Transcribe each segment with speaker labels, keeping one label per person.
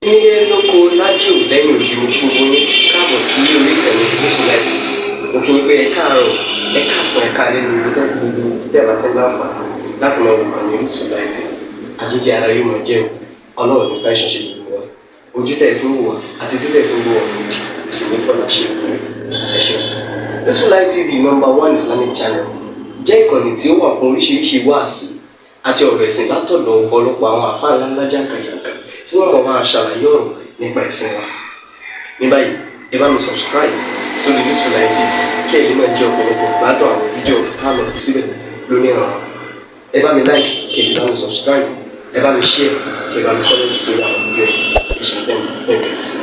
Speaker 1: Nílé lóko lájò lẹ́yìn òdì mo kí gbogbo yín káàbọ̀ sí orí ìkànnì Fúsùláìtì. Mo kí yín pé ẹ káàárọ̀, ẹ káàsán, ẹ káalẹ́ ní ibi tẹ́kù gbogbo tẹ́ẹ̀bà tẹ́ láǹfààní láti máa wò ìkànnì Fúsùláìtì. Àjíjẹ ara yóò máa jẹun, ọlọ́run ní fẹ́ ṣọṣẹ́ gbogbo wa. Ojú tẹ̀ fi ń wò wá àti títẹ̀ fi ń wò wá lòdì, kò sì ní fọ́nà ṣe ẹ ṣeun. Fúsùláìtì TV #1 Islamic channel jẹ́ ìkànnì tí ó wà fún oríṣiríṣi wáàsí àti ọ̀rọ̀ ẹ̀sìn látọ̀dọ̀ ọ̀pọ̀lọpọ̀ àwọn àfáà ńláńlá jàǹkàjàǹkà tí wọ́n mọ̀ máa ṣàlàyé ọ̀rọ̀ nípa ẹ̀sìn wa. Ní báyìí, ẹ bá mi subscribe sórí Fúsùláìtì kí ẹ lè máa jẹ ọ̀pọ̀lọpọ̀ gbádùn àwọn fídíò táwọn fi síbẹ̀ lónìí ọ̀rọ̀. Ẹ bá mi like kí ẹ sì bá mi subscribe, ẹ bá mi share kí ẹ bá mi comment sórí àwọn fídíò yìí. Ìṣẹ̀lẹ̀ bẹ́ẹ̀ ti sí.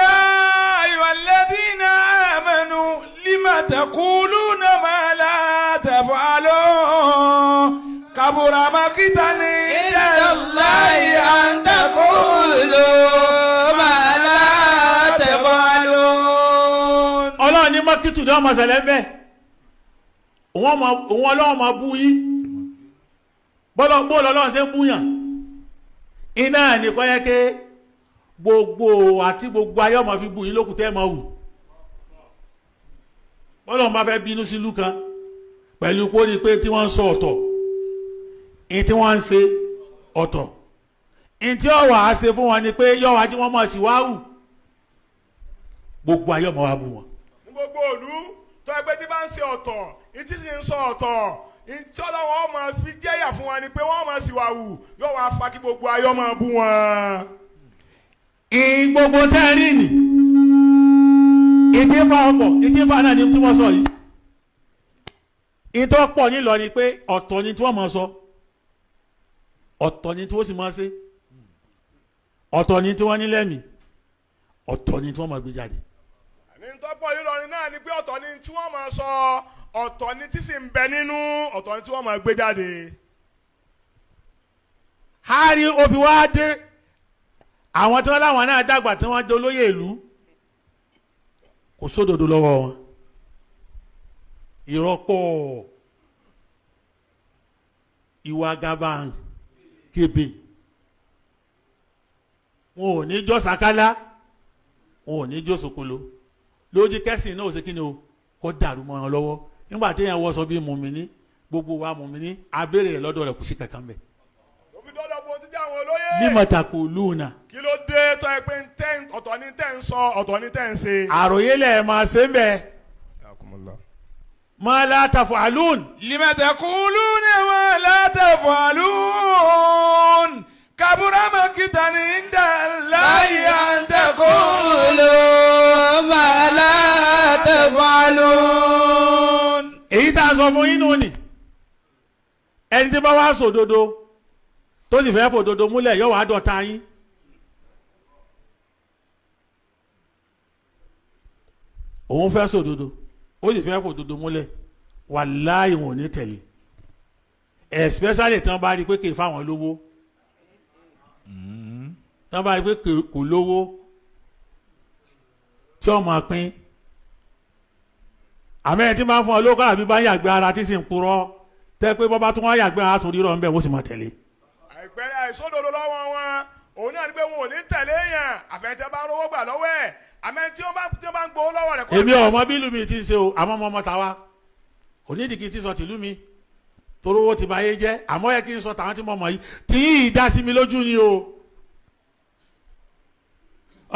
Speaker 2: يا أيها الذين آمنوا لم تقولون ما لا تفعلون كبر مقتا عند الله أن تقولوا ما لا تفعلون.
Speaker 3: Ọlọ́run ní mọ́kítù ní ọmọ ṣẹlẹ̀ bẹ́ẹ̀ òun Ọlọ́run máa bú yín bóòlù Ọlọ́run ṣe ń búyàn iná nìkan yẹ ké gbogbo àti gbogbo ayé ọmọ fi bú yín lókùtẹ́ ẹ̀ máa wù Ọlọ́run bá fẹ́ bínú sí ìlú kan pẹ̀lú pé ó ní pé tí wọ́n ń sọ ọ̀tọ̀ in tí wọ́n ń ṣe ọ̀tọ̀ in tí ọ̀wà á ṣe fún wọn ni pé yọ̀wá jí wọ́n mọ̀ sí wáhù gbogbo ayé ọmọ wa bú wọn.
Speaker 2: ní gbogbo òlu tó ẹgbẹ́ tí bá ń ṣe ọ̀tọ̀ ìtí sì ń sọ ọ̀tọ̀ ìtí ọlọ́wọ́ ọmọ fi jẹ́yà fún wọn ni pé wọ́n mọ̀ sí wàhù yóò wá fa kí gbogbo ayé ọmọ bú wọn.
Speaker 3: Gbogbo tẹ́rìnì ìdí fa ọ̀pọ̀ ìdí fa náà ni tí wọ́n sọ yìí ìtọ́ pọ̀ nílọ ni pé ọ̀tọ̀ ni tí wọ́n mọ̀ sọ ọ̀tọ̀ ni tí wọ́n sì mọ̀ ṣe ọ̀tọ̀ ni tí wọ́n ní lẹ́mìí ọ̀tọ̀ ni tí wọ́n mọ̀ gbé jáde.
Speaker 2: ní tó pọ̀ nílọrin náà ni pé ọ̀tọ̀ ni tí wọ́n mọ̀ sọ ọ̀tọ̀ ni tí sì ń bẹ nínú ọ̀tọ̀ ni tí wọ́n mọ̀ gbé jáde.
Speaker 3: Hari òfin wá dé àwọn tí wọ́n láwọn náà dàgbà tí wọ́n jẹ́ olóyè ìlú kò sódodo lọ́wọ́ wọn ìrọ́pọ̀ ìwà gaban kébé wọn ò ní jọ́ sàkálá wọn ò ní jọ́ sòkòló lójú kẹ́sìn náà ò sí kíni o kó dàrú mọ́ wọn lọ́wọ́ nígbà tí èèyàn wọ́ sọ bí mùmíní gbogbo wa mùmíní abéèrè rẹ̀ lọ́dọ̀ rẹ̀ kò sí kankan bẹ́ẹ̀. Lima takuluna.
Speaker 2: Kí ló dé tó ẹ pé ọ̀tọ̀ ni tẹ́ ń sọ ọ̀tọ̀ ni tẹ́ ń ṣe.
Speaker 3: Àròyé lẹ̀ máa ṣe ń bẹ̀. Ma la taf'alun.
Speaker 2: Lima takuluna ma la taf'alun. Kabura maqitan inda Allahi an taqulu ma la taf'alun.
Speaker 3: Èyí tá a sọ fún yín nù ni ẹni tí bá wá sòdodo tó sì fẹ́ fòdodo múlẹ̀ yóò wá dọ̀ta yín. Òun fẹ́ sòdodo ó sì fẹ́ fòdodo múlẹ̀ wàláhì wọn ò ní tẹ̀lé especially tí wọ́n bá rí pé kì í fáwọn lówó tí wọ́n bá rí pé kò lówó tí wọ́n máa pín àmọ́ ẹ̀ tí máa ń fún ọ lóko àbí bá ń yàgbé ara tí sì ń purọ́ tẹ́ pé bọ́bá tó wọ́n yàgbé ara tó rírọ̀ ń bẹ̀ wọ́n sì máa tẹ̀lé.
Speaker 2: Àìpẹ́rẹ́ àìsódodo lọ́wọ́ wọn òun náà ni pé wọn ò ní tẹ̀lé yàn àfẹnjẹ bá rówó gbà lọ́wọ́ ẹ̀ àmọ́ tí wọ́n bá ń gbowó lọ́wọ́ rẹ̀.
Speaker 3: Èmi ọmọ bí ìlú mi ti ń ṣe o àmọ́ ọmọ tàwa kò ní ìdíkì tí sọ tìlú mi torówó ti báyé jẹ́ àmọ́ yẹ kí n sọ tàwọn tí mo mọ̀ yìí tí yìí dá sí mi lójú ni o.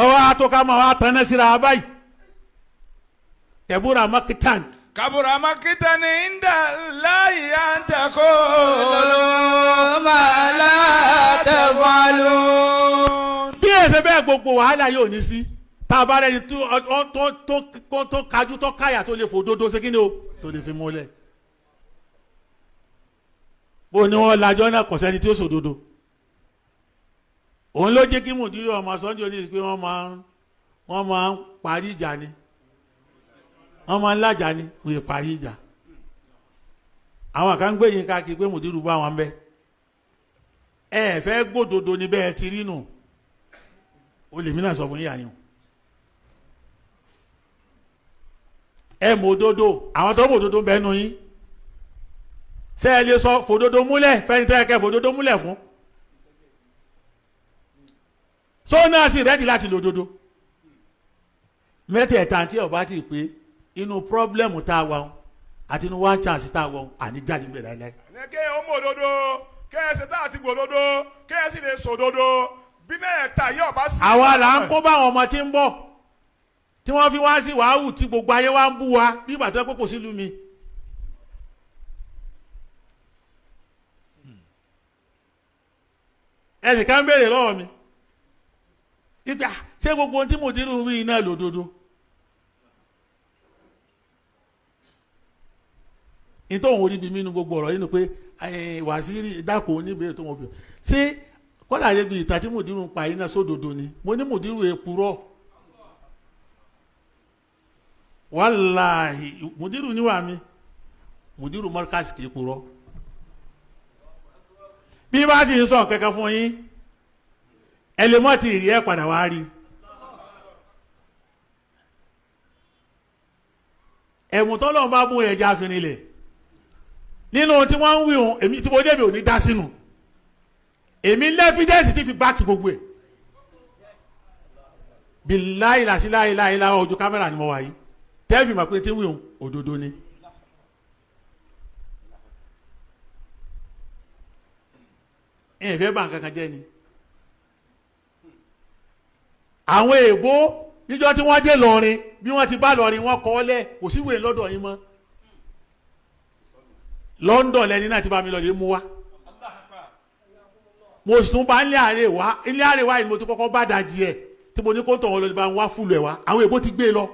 Speaker 3: Ọwọ́ àtọ́ká máa wá tán náà síra báyìí kẹ̀búrà mọ́kítàn.
Speaker 2: Kabura maqitan inda Allahi an taqulu ma la taf'alun.
Speaker 3: Bí ẹsẹ̀ bẹ́ẹ̀ gbogbo wàhálà yóò ní sí tá a bá rẹni tó kájú tó káyà tó lè fòdodo ṣe kí ni o tó lè fi múlẹ̀. Bó ni wọ́n lajọ́ náà kò sẹ́ni tí ó sòdodo. Òun ló jẹ́ kí mùdírì ọmọ sọ́njọ́ ní pé wọ́n máa ń parí ìjà ni. Wọ́n máa ń lájà ni wọ́n parí ìjà. Àwọn kan gbé yín káàkiri pé mùdírù bá wọn bẹ́ ẹ fẹ́ gbódodo ní bẹ́ẹ̀ ti rí nù o lè mìíràn sọ fún yíyá yín ẹ mọ òdodo àwọn tó mọ òdodo bẹ́ẹ̀ nù yín ṣé ẹ lè sọ fòdodo múlẹ̀ fẹ́ni tẹ́ ẹ kẹ́ fòdodo múlẹ̀ fún náà sì rẹ́dí láti lò òdodo mẹ́tẹ̀ẹ̀ta tí ọba ti pé inú pírọ́blẹ́mù tá a wà wọn àti inú one chance tá a wọ àníjáde bẹ̀rẹ̀ láíláí.
Speaker 2: kéèyàn ó mọ òdodo kéèyàn ṣe tá àti gbòdodo kéèyàn sì lè sòdodo bí mẹ́ẹ̀ta yóò bá sí.
Speaker 3: àwa là ń kó báwọn ọmọ tí ń bọ̀ tí wọ́n fi wá sí wàhálù tí gbogbo ayé wa ń bú wa bí ìgbà tó yẹ kó kò sílùú mi. ẹnìkan béèrè lọ́wọ́ mi ìgbà ṣé gbogbo ohun tí mo dínú wí iná lòdodo. nítorí òun orí bí mi nínú gbogbo ọ̀rọ̀ yìí ni pé wàsíìrì dákò oníbèrè tó wọn bì ṣé kọ́dà yẹ bí ìta tí mòdìrú ń pa iná sódodo ni mo ní mòdìrú èpùrọ́ wàláhì mòdìrú níwà mi mòdìrú mọ́rkàsì kì í purọ́ bí bá sì ń sọ kankan fún yín ẹlẹ́mọ́tì ìrì ẹ̀ padà wá rí ẹ̀mú tọ́lọ́ bá mú ẹja fìrìnlẹ̀ nínú tí wọ́n ń wí ohun èmi tí mo débi ò ní dá sínú èmi lẹ́fídẹ́sì ti fi báàkì gbogbo ẹ̀ bí láìláìláìláìlá ojú kámẹ́rà ni mo wà yìí tẹ́ẹ̀fì mọ̀ pé tí wí ohun òdodo ni. ẹ̀fẹ́ bá nǹkan kan jẹ́ ni àwọn èèbó níjọ́ tí wọ́n dé lọ́rin bí wọ́n ti bá lọ́rin wọ́n kọ́ ọ́ lẹ̀ kò síwèé lọ́dọ̀ yín mọ́ London lẹni náà ti bá mi lọ lè mú wá mo sì tún bá ilé àrèwá yìí mo ti kọ́kọ́ bá dajì ẹ̀ tí mo ní kó tọ̀ wọn lọ bá ń wá fúlù ẹ̀ wá àwọn èèbó ti gbé lọ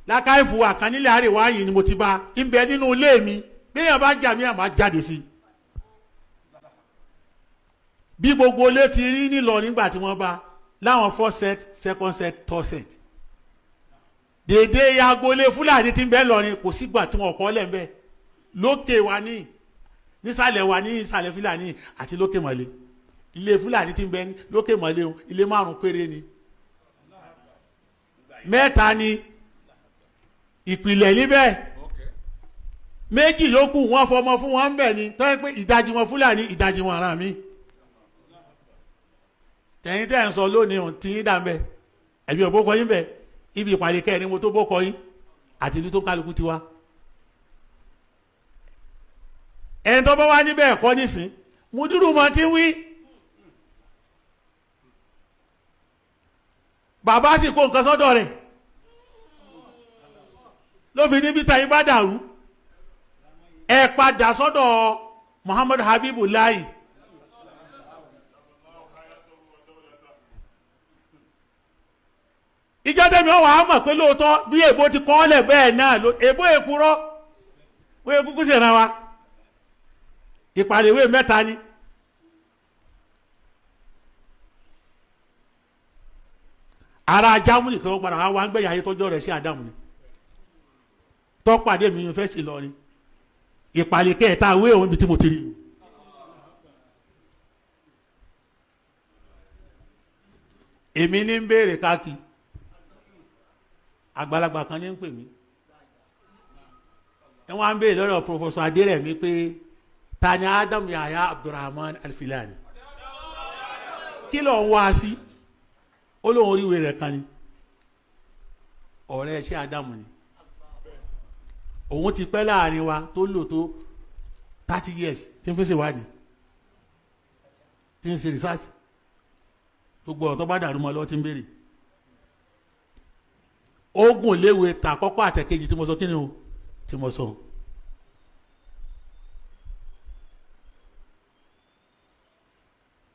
Speaker 3: lákàáfù àkànnílẹ̀ àrèwá yìí ni mo ti bá ń bẹ nínú ilé mi béèyàn bá jà mí àmà jáde sí bí gbogbo ilé ti rí nílọ nígbà tí wọ́n bá láwọn first set second set third set dèdè agboolé Fúlàní tí ń bẹ lọrin kò sígbà tí wọn kọ́ lẹ̀ ń bẹ lókè wa ní nísàlẹ̀ wa ní ìsàlẹ̀ Fúlàní àti lókè mọ̀lẹ́ ilé Fúlàní tí ń bẹ lókè mọ̀lẹ́ ilé 5 péré ni 3 ni ìpìlẹ̀ níbẹ̀ 2 yòókù wọ́n fọmọ fún wọn bẹ̀ ni tọ́ pé ìdajì wọn Fúlàní ìdajì wọn ara mi tẹ̀yìn tẹ̀ ń sọ lónìí ohun tí yín dà ń bẹ ẹ̀bí òbókọ yín bẹ̀ ibi ìpàdé kẹrin mo tó bókọ yín àti ìlú tó kálukú ti wá ẹni tó bá wá níbẹ̀ ẹ̀kọ́ nísìn mùdúrù mọ́ ti ń wí bàbá sì kó nǹkan sọ́dọ̀ rẹ̀ ló fi níbi tàyí bá dàrú ẹ padà sọ́dọ̀ Muhammad Habibullahi ìjọ tẹ́mi ọ̀wà á mọ̀ pé lóòótọ́ bí èbó ti kọ́ ọ́lẹ̀ bẹ́ẹ̀ náà èbó èkúrọ́ wọ́n kúkú sí ìran wa ìpàdéwé 3 ni ara Jámánì kan padà wá ń gbẹ̀yà ayé tọ́jọ́ rẹ̀ sí Ádámù ni tọ́pàdé mi yunifásitì Ìlọrin ìpàdé kẹta ìwé òun ibi tí mo ti rí èmi ní ń béèrè káàkiri àgbàlagbà kan ní ń pè mí ẹ wọ́n á ń béèrè lọ́rọ̀ Professor Adérẹ̀mí pé ta ni Adam Yahyah Abdulrahman Al-Fulanny kí ló ń wá sí olóhùn oríwé rẹ̀ kan ni ọ̀rẹ́ ṣé Ádámù ni òun ti pẹ́ láàrin wa tó lò tó 30 years tí ń fẹ́ ṣèwádìí tí ń ṣe research gbogbo ọ̀rọ̀ tó bá dàrú mọ́ lọ́wọ́ tí ń béèrè ogun léwe ta kọ́kọ́ àtẹ̀kejì tí mo sọ kí ni o tí mo sọ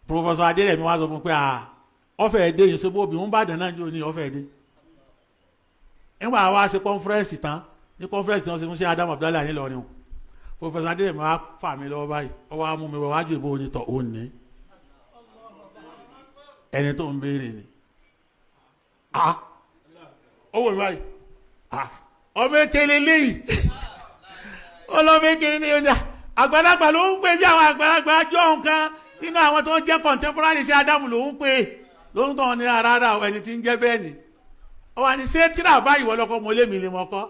Speaker 3: Professor Adérẹ̀mí wá sọ fún pé ọfẹ́ ẹ̀dẹ́ yìí sọ́bọ̀ obì ń bàdàn náà ní ọfẹ́ ẹ̀dẹ́ nígbà wá ṣe conference tán ní conference tí wọ́n ṣe fún ṣe Adam Abdullahi nílọrin o Professor Adérẹ̀mí wá fà mí lọ́wọ́ báyìí ọwọ́ amú mi wájú ìbò onítọ̀ òun ní ẹni tó ń béèrè ni owó mi báyìí ọmọ ekele léyìí ọlọ́mọ ekele léyìí àgbàlagbà ló ń pè bí àwọn àgbàlagbà jọ nǹkan nínú àwọn tó ń jẹ́ contemporary ṣe Ádámù ló ń pè ló ń tàn ní rárá ẹni tí ń jẹ́ bẹ́ẹ̀ ni ọwọ́ ni ṣé tíra báyìí wọ́n lọ́kọ́ mo lé mi lè mọ́ kọ́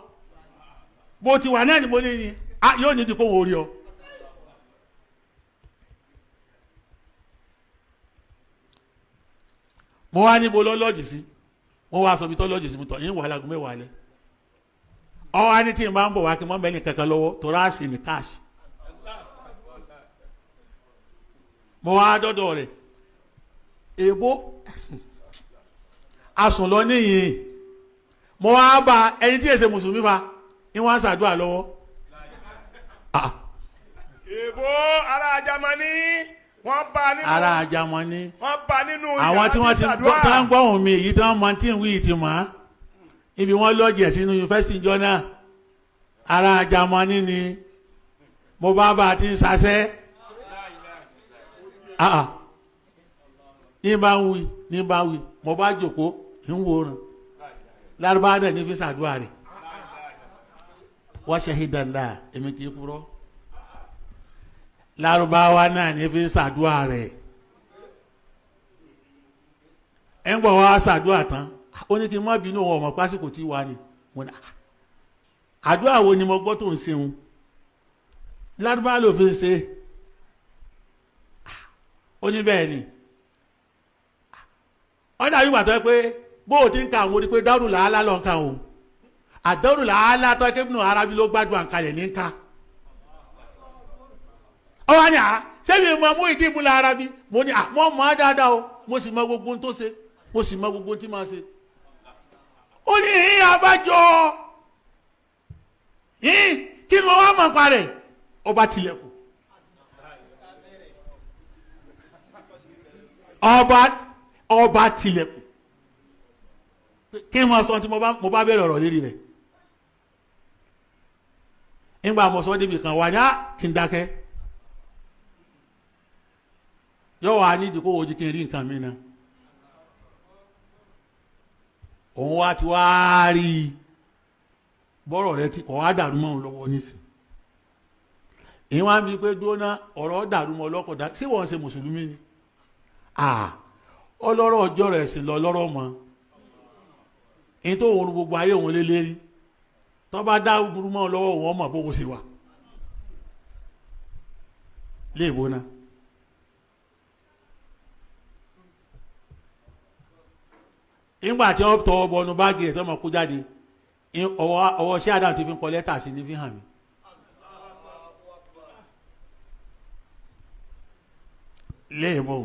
Speaker 3: bó ti wà náà ni mo lè yin yóò ní ìdíkò wò rí ọ mo wá níbo lọ lọ́ọ̀jì sí wọ́n wá sọ bí tọ́ lọ́ọ̀jì sí mi tọ̀ yín wà lágùn mẹ́wàá lẹ ọ wá ní tí n bá ń bọ̀ wá kí n mọ́ mẹ́ni kankan lọ́wọ́ tó ráàsì ní káàṣì mo wá dọ́dọ̀ rẹ̀ èbó asùn lọ níyìn mo wá bá ẹni tí èsè mùsùlùmí fa ní wọ́n ń ṣàdúrà lọ́wọ́
Speaker 2: èbó ara Jámánì wọ́n bá nínú
Speaker 3: ara Jámánì
Speaker 2: wọ́n bá nínú
Speaker 3: àwọn tí wọ́n ti ń gbọ́ ohùn mi èyí tí wọ́n mọ tí ń wí ti mọ́ ibi wọ́n lọ́ọ̀jì ẹ̀ sínú yunifásitì ìjọ náà ara Jámánì ni mo bá a ti ń sasẹ́ ní bá wí mo bá jòkó ń wòran lárúbáwá náà ní fi ṣàdúrà rẹ̀ wa shahidallah èmi kì í kúrọ́ lárúbáwá náà ní fi ṣàdúrà rẹ̀ ẹ̀ ń gbọ́ wá ṣàdúrà tán ó ní kí n má bínú wọn ọmọ pásíkò tí wà ní wọn àdúrà wo ni mo gbọ́ tó ń ṣeun lárúbáwá ló fi ń ṣe ó ní bẹ́ẹ̀ ni ó dàbí ìgbà pé bó o ti ń ka àwọn orí pé dárò làálà lọ ń ka o àdárò làálà tó kébìnú arábí ló gbádùn àǹkalẹ̀ ní ń ka ọ wá ní sẹ́mi mọ mú ìdí ìmúlẹ̀ arábí mo ní mo mọ̀ á dáadáa o mo sì mọ gbogbo ohun tó ṣe mo sì mọ gbogbo ohun tí máa ṣe ó ní ìhìn abájọ ìhìn kí ni mo wá mọ̀ pa rẹ̀ ọba tilẹ̀kùn ọba tilẹ̀kùn kí n máa sọ tí mo bá bẹ̀rẹ̀ ọ̀rọ̀ lérí rẹ̀ nígbà mo sọ débi kan wà ní kí n dákẹ́ yóò wá ní ìdíkò ojú kí n rí nǹkan mi náà òun wá ti wá rí bọ́rọ̀ rẹ tí kò wá dàrú mọ́ òun lọ́wọ́ nísìn èyí wá ń bí pé dúró ọ̀rọ̀ dàrú mọ́ ọlọ́kọ̀ dá sí wọ́n ṣe mùsùlùmí ni ọlọ́rọ̀ ọjọ́ rẹ̀ sì lọ lọ́rọ̀ mọ́ èyí tó òun gbogbo ayé òun lé lérí tó bá dá burú mọ́ lọ́wọ́ òun ọmọ bó ṣe wà léèbó náà nígbà tí wọ́n tọwọ́ bọnú báàgì rẹ̀ tó mọ̀ kó jáde ọwọ́ ṣé Adam ti fi ń kọ lẹ́tà sí ní fi hàn mí léèbó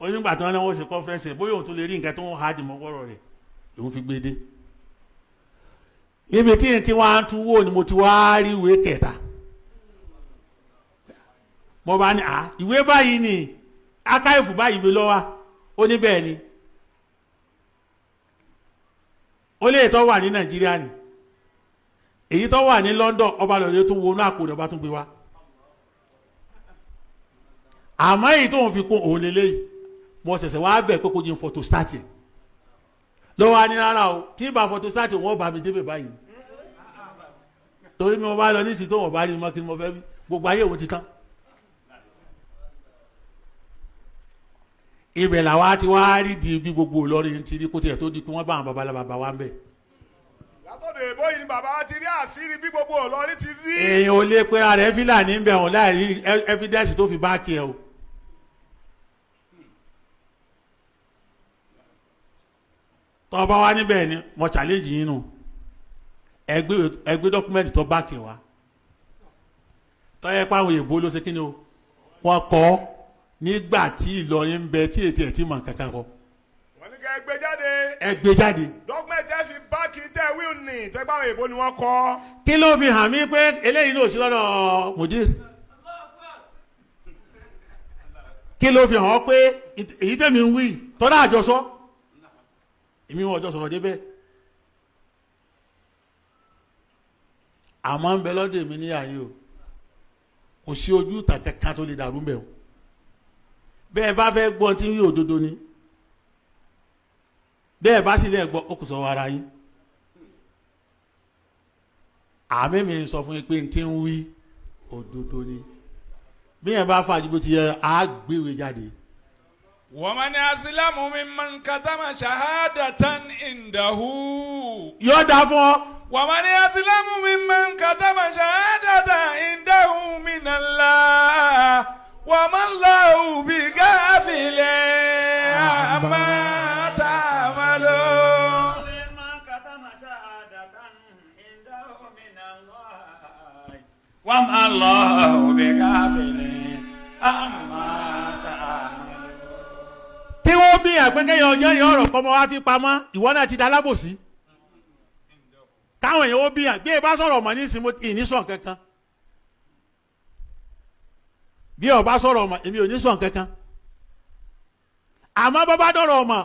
Speaker 3: onígbà tí wọ́n náwó ṣe kọ́fẹ́rẹ́nsì bóyá òun tún lè rí nǹkan tó ń ha dìmọ́ wọ́rọ̀ rẹ̀ lòun fi gbé dé ibi tí n ti wá ń tún wò ni mo ti wá rí ìwé kẹta mo bá ní ìwé báyìí ni akáyèfù báyìí mi lọ́wọ́ ó ní bẹ́ẹ̀ ni ó lè tó wà ní Nàìjíríà ni èyí tó wà ní London ọba lọ́dẹ tó wọnú àpò rẹ̀ ọba tún gbé wá àmọ́ èyí tó ń fi kún òun lélẹ́yìí mo ṣẹ̀ṣẹ̀ wá bẹ̀ pé kó jí n photostat yẹ lọ́wọ́ á ní rárá o tí bá photostat wọ́n bá mi débẹ̀ báyìí torí mi mo bá lọ nísìsiyìí tó wọ́n bá rí mọ́ kí ni mo fẹ́ bí gbogbo ayé òun ti tán ibẹ̀ làwa ti wá rí di bí gbogbo Ìlọrin ti rí kó tiẹ̀ tó di pé wọ́n bá àwọn babalábàbà wa ń bẹ̀.
Speaker 2: látọ̀dọ̀ èbó yìí ni bàbá wa ti rí àṣírí bí gbogbo Ìlọrin ti rí.
Speaker 3: èèyàn ò lè pera rẹ̀ Fúlàní ń bẹ̀ wọ́n láì rí evidence tó fi báàkì ẹ̀ o. tọ́ba wa níbẹ̀ ni mo challenge yín nù ẹgbẹ́ dọ́kúmẹ́ntì tó báàkì wa tọ́yẹ pàwọn èèbó ló ṣe kí ni o wọ́n kọ́ nígbà tí Ìlọrin ń bẹ tí ètò ẹ̀ tí mọ̀ kankan kọ.
Speaker 2: wọ́n ní ká ẹgbẹ́ jáde.
Speaker 3: ẹgbẹ́ jáde.
Speaker 2: dọ́kúmẹ́ntì ẹ fi báàkì tẹ wíìlì ní tẹ́gbà àwọn èèbó ni wọ́n kọ́.
Speaker 3: kí ló fi hàn mí pé eléyìí ló sí lọ́dọ̀ mùdír. kí ló fi hàn ọ́ pé èyí tẹ̀mí ń wí tọ́lá àjọsọ èmi wọn ọjọ́ sọ̀rọ̀ débẹ̀ àmọ́ ń bẹ lọ́dọ̀ èmi níyàyé o kò sí ojú ìtàn kankan tó lè dàrú mbẹ̀ o bẹ́ẹ̀ bá fẹ́ gbọ́ tí ń wí òdodo ni bẹ́ẹ̀ bá sì lè gbọ́ ó kò sọ ara yín àmì mi sọ fún yín pé tí ń wí òdodo ni bí yẹn bá fàájú bó ti yẹ á gbéwé jáde.
Speaker 4: ومن أسلم ممن كتم شهادة عنده
Speaker 3: yóò dá fún ọ.
Speaker 4: ومن أسلم ممن كتم شهادة عنده من الله وما الله بغافل عما wa ma Allahu bighafilin amma ta'malun.
Speaker 3: kí wọ́n bí àpékẹ́yẹ ọjọ́ yẹn ọ̀rọ̀ kọ́mọ wá fi pamọ́ ìwọ náà ti da alábòsí káwọn èèyàn ó bí àgbé bá sọ̀rọ̀ ọmọ ní ìsinmi ìnísọ̀ kankan bí ọba sọ̀rọ̀ ọmọ èmi ò ní sọ̀ kankan àmọ́ bàbá dọ̀rọ̀ ọmọ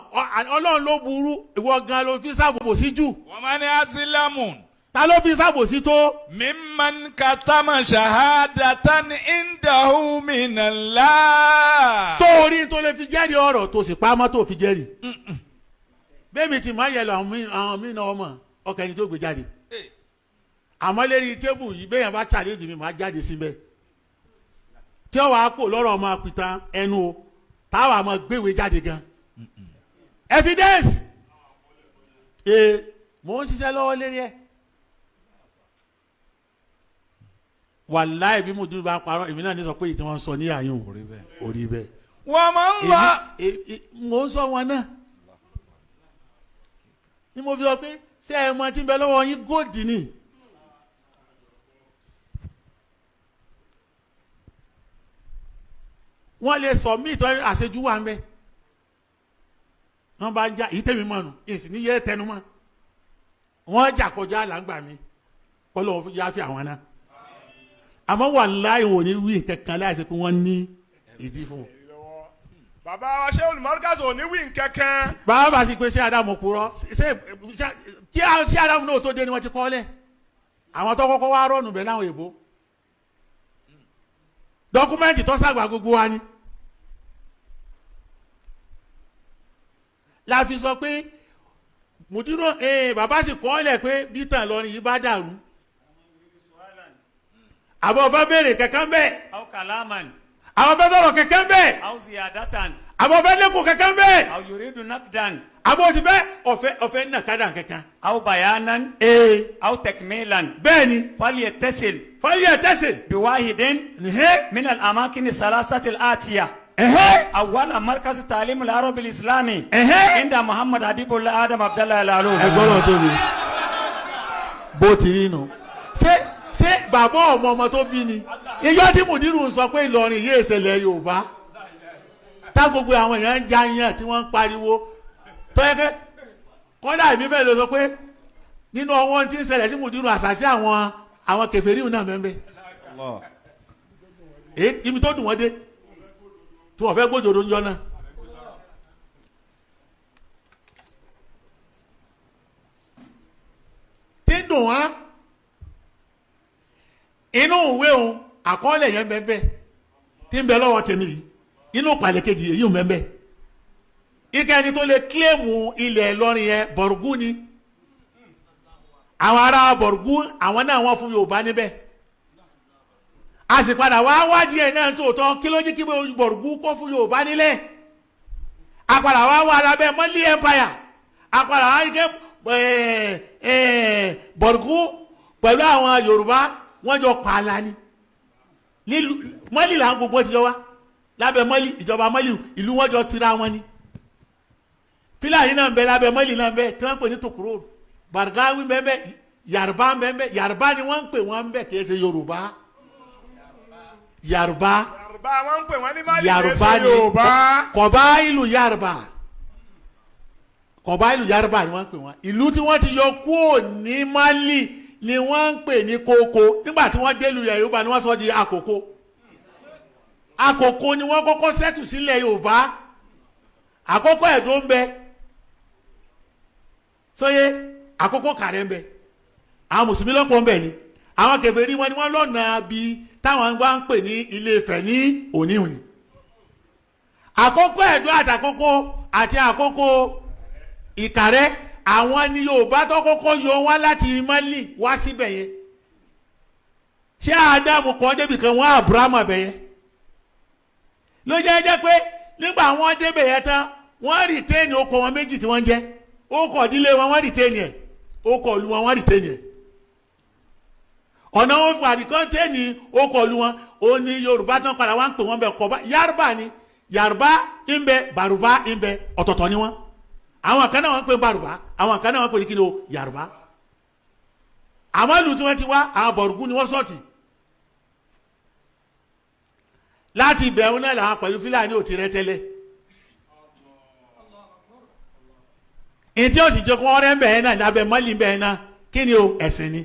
Speaker 3: ọlọ́run ló burú ìwọ gan ló fi sábòsí jù.
Speaker 4: wa man azlamu
Speaker 3: ta ló fi sábòsí tó.
Speaker 4: mimman katama shahadatan indahu minallah.
Speaker 3: torí tó lè fi jẹ́rìí ọ̀rọ̀ tó sì pamọ́ tó fi jẹ́rìí. bẹ́ẹ̀ mi ti máa yẹ lọ àwọn mí náà ọmọ ọkàn yìí tó gbé jáde. àmọ́ lérí tébù yìí bẹ́ẹ̀ yẹn bá challenge mi máa jáde síbẹ̀. tí ó wàá kó lọ́rọ̀ ọmọ àpìtàn ẹnu o táwa àmọ́ gbéwèé jáde gan. evidence. mò ń ṣiṣẹ́ lọ́wọ́ lérí ẹ̀. wàláì bí mo dúró bá parọ́ èmi náà ní sọ pé ìtí wọ́n sọ ní àyùn orí bẹ́ẹ̀.
Speaker 4: wọ́n máa ń lọ.
Speaker 3: mo ń sọ wọn náà ni mo fi sọ pé ṣé ẹ mọ tí ń bẹ lọ́wọ́ yín góòdì ni. wọ́n lè sọ mí ìtọ́ àṣejù wà ń bẹ wọ́n bá ń jà èyí tẹ̀mí mọ́nu èsì ní yẹ́ tẹnu mọ́ wọ́n jà kọjá làǹgbà mi kọ́lọ́ yá fi àwọn náà àmọ́ wàláhì wò ní wí kankan láìsí pé wọ́n ní ìdí fún un.
Speaker 2: bàbá wa ṣé olùmọ̀ọ́kàṣọ ò ní wí kankan.
Speaker 3: bàbá bá ṣe pé ṣé Ádámù purọ́ kí Ádámù náà tó dé ni wọ́n ti kọ́ lẹ̀ àwọn tó kọ́kọ́ wá rọ́ọ̀nù bẹ̀ láwọn èbó dọ́kúmẹ́ǹtì tó ṣàgbà gbogbo wa ni. la fi sọ pé mùdúró bàbá sì kọ́ lẹ̀ pé bí tàn lọ́rin yìí bá dàrú. àbọ̀ fẹ́ béèrè kankan bẹ́ẹ̀.
Speaker 4: aw kalaman.
Speaker 3: àwọn fẹ́ sọ̀rọ̀ kankan bẹ́ẹ̀.
Speaker 4: aw ziyadatan.
Speaker 3: àbọ̀ fẹ́ lẹ́kọ̀ọ́ kankan bẹ́ẹ̀.
Speaker 4: aw yuridu nakdan.
Speaker 3: àbọ̀ sì fẹ́ ọ̀fẹ́ nàkàdà kankan.
Speaker 4: aw bayanan. aw takmilan.
Speaker 3: bẹ́ẹ̀ni.
Speaker 4: falyattasil.
Speaker 3: biwahidin.
Speaker 4: min al-amakin salasati al-atiya. awwala markaz ta'lim al-arab al-islami. inda muhammad habibullah adam abdallah al-alu.
Speaker 3: ẹgbọ́n tó mi bó ti rí nu ṣé bàbá ọmọ tó bí ni iyọ́ tí mùdírù sọ pé Ìlọrin yé ìṣẹ̀lẹ̀ Yorùbá tá gbogbo àwọn èèyàn ń já yàn tí wọ́n ń pariwo tó yẹ kẹ́ kọ́dà èmi fẹ́ lọ sọ pé nínú ọwọ́ tí ń ṣẹlẹ̀ sí mùdírù àṣàṣì àwọn kèfèrí náà mẹ́mbẹ́ ibi tó dùn wọ́n dé tí wọ́n fẹ́ gbójòdó ńjọ́ náà. tí ń dùn wọ́n inú ìwé òun àkọọ́lẹ̀ yẹn bẹ́ẹ̀ tí ń bẹ lọ́wọ́ tèmi yìí inú ìpàlẹ̀ kejì èyí ò mẹ́bẹ́ ike ẹni tó lè kílèmù ilẹ̀ Ìlọrin yẹn bọ̀rùgú ni àwọn ará bọ̀rùgú àwọn náà wọ́n fún Yorùbá níbẹ̀ a sì padà wá wádìí ẹ̀ náà tòótọ́ kí ló jí kí bọ̀rùgú kó fún Yorùbá nílẹ̀ a padà wá wá lábẹ́ mọ́lí empire a padà wá rí ké bọ̀rùgú pẹ̀lú àwọn Yorùbá wọ́n jọ pààlà ni mọ́lì là ń gbogbo ti jọ wá lábẹ́ mọ́lì ìjọba mọ́lì ìlú wọn jọ tira wọn ni Fúlàní náà ń bẹ lábẹ́ mọ́lì náà ń bẹ tí wọ́n ń pè ní tòkúrò Bàrgáwí ń bẹ Yàrùbá ń bẹ Yàrùbá ni wọ́n ń pè wọ́n ń bẹ kìí ṣe Yorùbá Yàrùbá
Speaker 2: wọ́n ń pè wọ́n ní Mali kìí ṣe Yorùbá
Speaker 3: kọ̀bá ìlú Yàrùbá ni wọ́n ń pè wọ́n ìlú tí wọ́n ti yọ kúrò ní Mali ni wọ́n ń pè ní kókó nígbà tí wọ́n délùú Yorùbá ni wọ́n sọ di àkókó àkókó ni wọ́n kọ́kọ́ sẹ́tù sílẹ̀ Yorùbá àkókó Ẹ̀dó ń bẹ sóyè àkókó Kàrẹ́ ń bẹ àwọn mùsùlùmí lọ́pọ̀ ń bẹ ni àwọn kèfèrí wọn ni wọ́n lọ́nà bí táwọn wá ń pè ní Ilé-Ifẹ̀ ní òní àkókó Ẹ̀dó àti àkókó Ìkàrẹ́ àwọn ni Yorùbá tó kọ́kọ́ yọ wá láti Mali wá síbẹ̀ yẹn ṣé Ádámù kan débi kan wọ́n Abrahamu bẹ̀ yẹn ló jẹ́ pé nígbà wọ́n débẹ̀ yẹn tán wọ́n rìtẹ́ẹ̀nì okọ̀ wọn méjì tí wọ́n jẹ́ okọ̀ ìdílé wọn wọ́n rìtẹ́ẹ̀nì ẹ̀ okọ̀ ìlú wọn wọ́n rìtẹ́ẹ̀nì ẹ̀ ọ̀nà wọn fún àdìkọ́ńtẹ́ẹ̀nì okọ̀ ìlú wọn ó ní Yorùbá tán padà wá ń pè wọ́n bẹ̀ kọ́ Yarba ni Yarba ń bẹ Bàrùbá ń bẹ ọ̀tọ̀ọ̀tọ̀ ni wọ́n àwọn kan náà wọ́n pè Bàrùbá àwọn kan náà wọ́n pè ní kí ni o Yarba àmọ́ ìlú tí wọ́n ti wá àwọn Bọ̀rùgú ni wọ́n sọ̀tì láti ìbẹ̀rù náà làwọn pẹ̀lú Fúlàní ò ti rẹ́ tẹ́lẹ̀ ìtí ó sì jẹ́ kó wọ́n rẹ́ bẹ̀ẹ́ náà lábẹ́ mọ́lì bẹ̀ẹ́ náà kí ni o ẹ̀sìn ni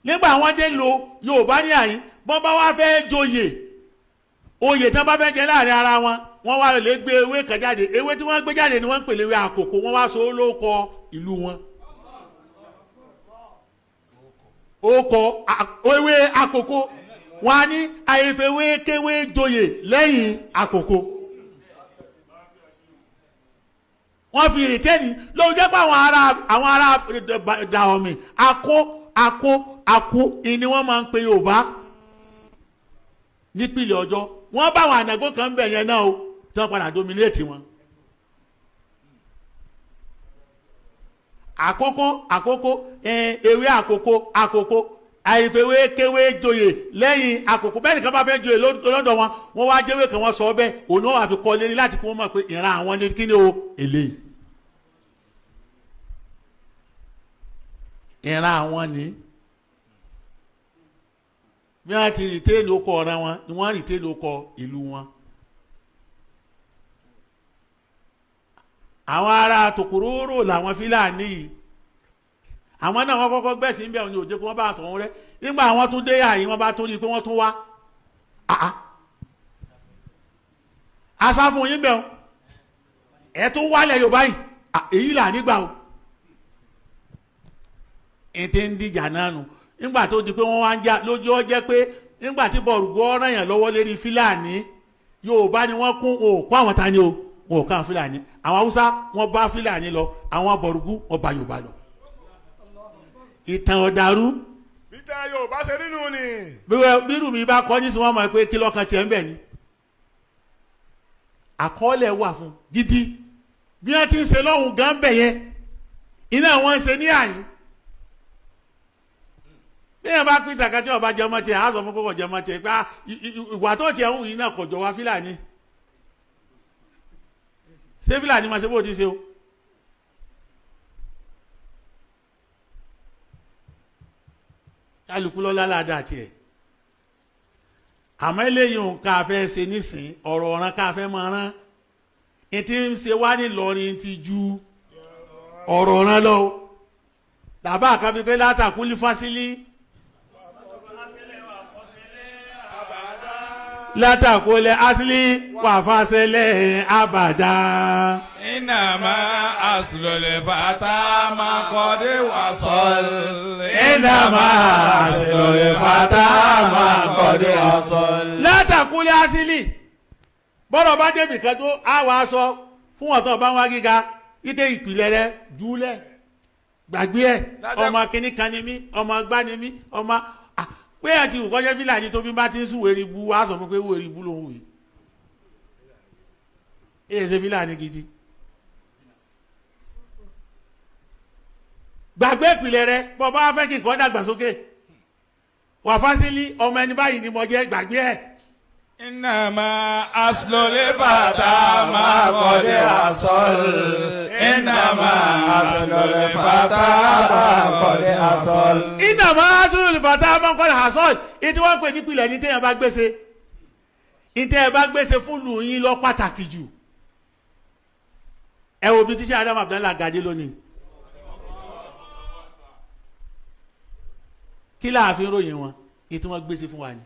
Speaker 3: nígbà wọ́n dé lo Yorùbá ní àyín bọ́n bá wá fẹ́ joyè oyè tán bá fẹ́ jẹ láàrin ara wọn wọ́n wá lè gbé ewé kan jáde ewé tí wọ́n gbé jáde ni wọ́n ń pèlè ewé àkókò wọ́n wá so lóko ìlú wọn oko ewé àkókò wọn á ní àyèfẹ́wé kéwé joyè lẹ́yìn àkókò wọ́n fi rìtẹ́nì lóun jẹ́ pé àwọn ará Dahomey àkó ni wọ́n máa ń pe Yorùbá nípìnlẹ̀ ọjọ́ wọ́n bá àwọn ànàgó kan bẹ̀ yẹn náà o tí wọ́n padà dominate wọn. àkókò ewé àkókò àìfẹ́wé kéwé joyè lẹ́yìn àkókò bẹ́ẹ̀ nìkan bá fẹ́ joyè lọ́dọ̀ wọn wọ́n wá jẹ́wé kan wọ́n sọ ọ́ bẹ́ẹ̀ òun náà wà fi kọ́ lérí láti kó wọ́n mọ̀ pé ìran àwọn ní kíni o eléyìí ìran àwọn ní bí wọ́n ti rìtẹ́ẹ̀lì okọ̀ ọ̀ràn wọn ni wọ́n rìtẹ́ẹ̀lì okọ̀ ìlú wọn. àwọn ará tòkòrò làwọn Fúlàní yìí àwọn náà wọ́n kọ́kọ́ gbẹ̀sí ń bẹ̀ òní òjò kí wọ́n bá tọ̀hún rẹ́ nígbà àwọn tún dé àyín wọ́n bá tún rí i pé wọ́n tún wá asá fún yín bẹ̀ ẹ̀ tún wálẹ̀ Yorùbá yìí èyí là nígbà o ètè ń dìjà náà nù nígbà tó di pé wọ́n wá ń jà lójú ọ jẹ́ pé nígbà tí bọ̀rùgbọ́ ọ̀ràn yàn lọ́wọ́ lérí Fúlàní Yorùbá ni wọ́n kún òkú àwọn ta ni o wọn ò kàn Fúlàní àwọn Haúsá wọ́n bá Fúlàní lọ àwọn bọ̀rùgbú wọ́n bá Yorùbá lọ. ìtàn ọ̀dàrú.
Speaker 2: bíta Yorùbá ṣe nínú ni.
Speaker 3: bírù mi bá kọ́ ní sí wọ́n mọ̀ pé kí lọ́kàn tiẹ̀ ń bẹ̀ ni. àkọọ́lẹ̀ wà fún gidi bí wọ́n ti ń ṣe lọ́hùn gan bẹ̀ yẹn iná wọn ń ṣe ní àyín. bí wọ́n bá pín ìtàkàtì ọba jẹ́ ọmọ tiẹ̀ á sọ fún kókò jẹ́ ọmọ tiẹ̀ pé ìwà tó tiẹ̀ ń wù yín náà kò jọ wá Fúlàní. ṣé Fúlàní máa ṣe bó ti ṣe o. kálukú lọ́lá ládàá tiẹ̀ àmọ́ eléyìí nǹkan afẹ́ ṣe nísìn ọ̀rọ̀ ọ̀ràn ká fẹ́ máa rán ètí ń ṣe wá ní Ìlọrin ti ju ọ̀rọ̀ ọ̀ràn lọ làbá àkàbí pé látàkúlí fásilí látàkúlẹ̀ asílí wà fásilẹ̀ àbàdá.
Speaker 5: Inama aslul fata ma qad wasal.
Speaker 3: Inama aslul fata ma qad wasal. Látàkúlẹ̀ asílì bọ́rọ̀ bá débi kan tó á wà á sọ fún ọ̀tọ̀ bá wá gíga ide ìpìlẹ̀ rẹ̀ júlẹ̀ gbàgbé ẹ̀ ọmọ kìíní kan ni mí ọmọ gbá ni mí ọmọ pé àti ìkọ́jẹ́ Fúlàní tó bí bá ti ń sùn wèrè bu wá sọ fún pé wèrè bu lòun wì èyí ṣe Fúlàní gidi. gbàgbé ìpìlẹ̀ rẹ bọ́ bá fẹ́ kí nǹkan dàgbàsókè wà fásílì ọmọ ẹni báyìí ni mo jẹ́ gbàgbé ẹ̀.
Speaker 5: Inama aslul fata ma qad wasal. Inama aslul fata ma qad wasal.
Speaker 3: Inama aslul fata ma qad wasal. ìtí wọ́n pè nípìlẹ̀ ní téèyàn bá gbèsè ìtẹ́ bá gbèsè fúlù yín lọ pàtàkì jù ẹ wo bí tíṣà Adam Abdallah gàdé lónìí. kí láàfin ròyìn wọn ètò wọn gbèsè fún wa ni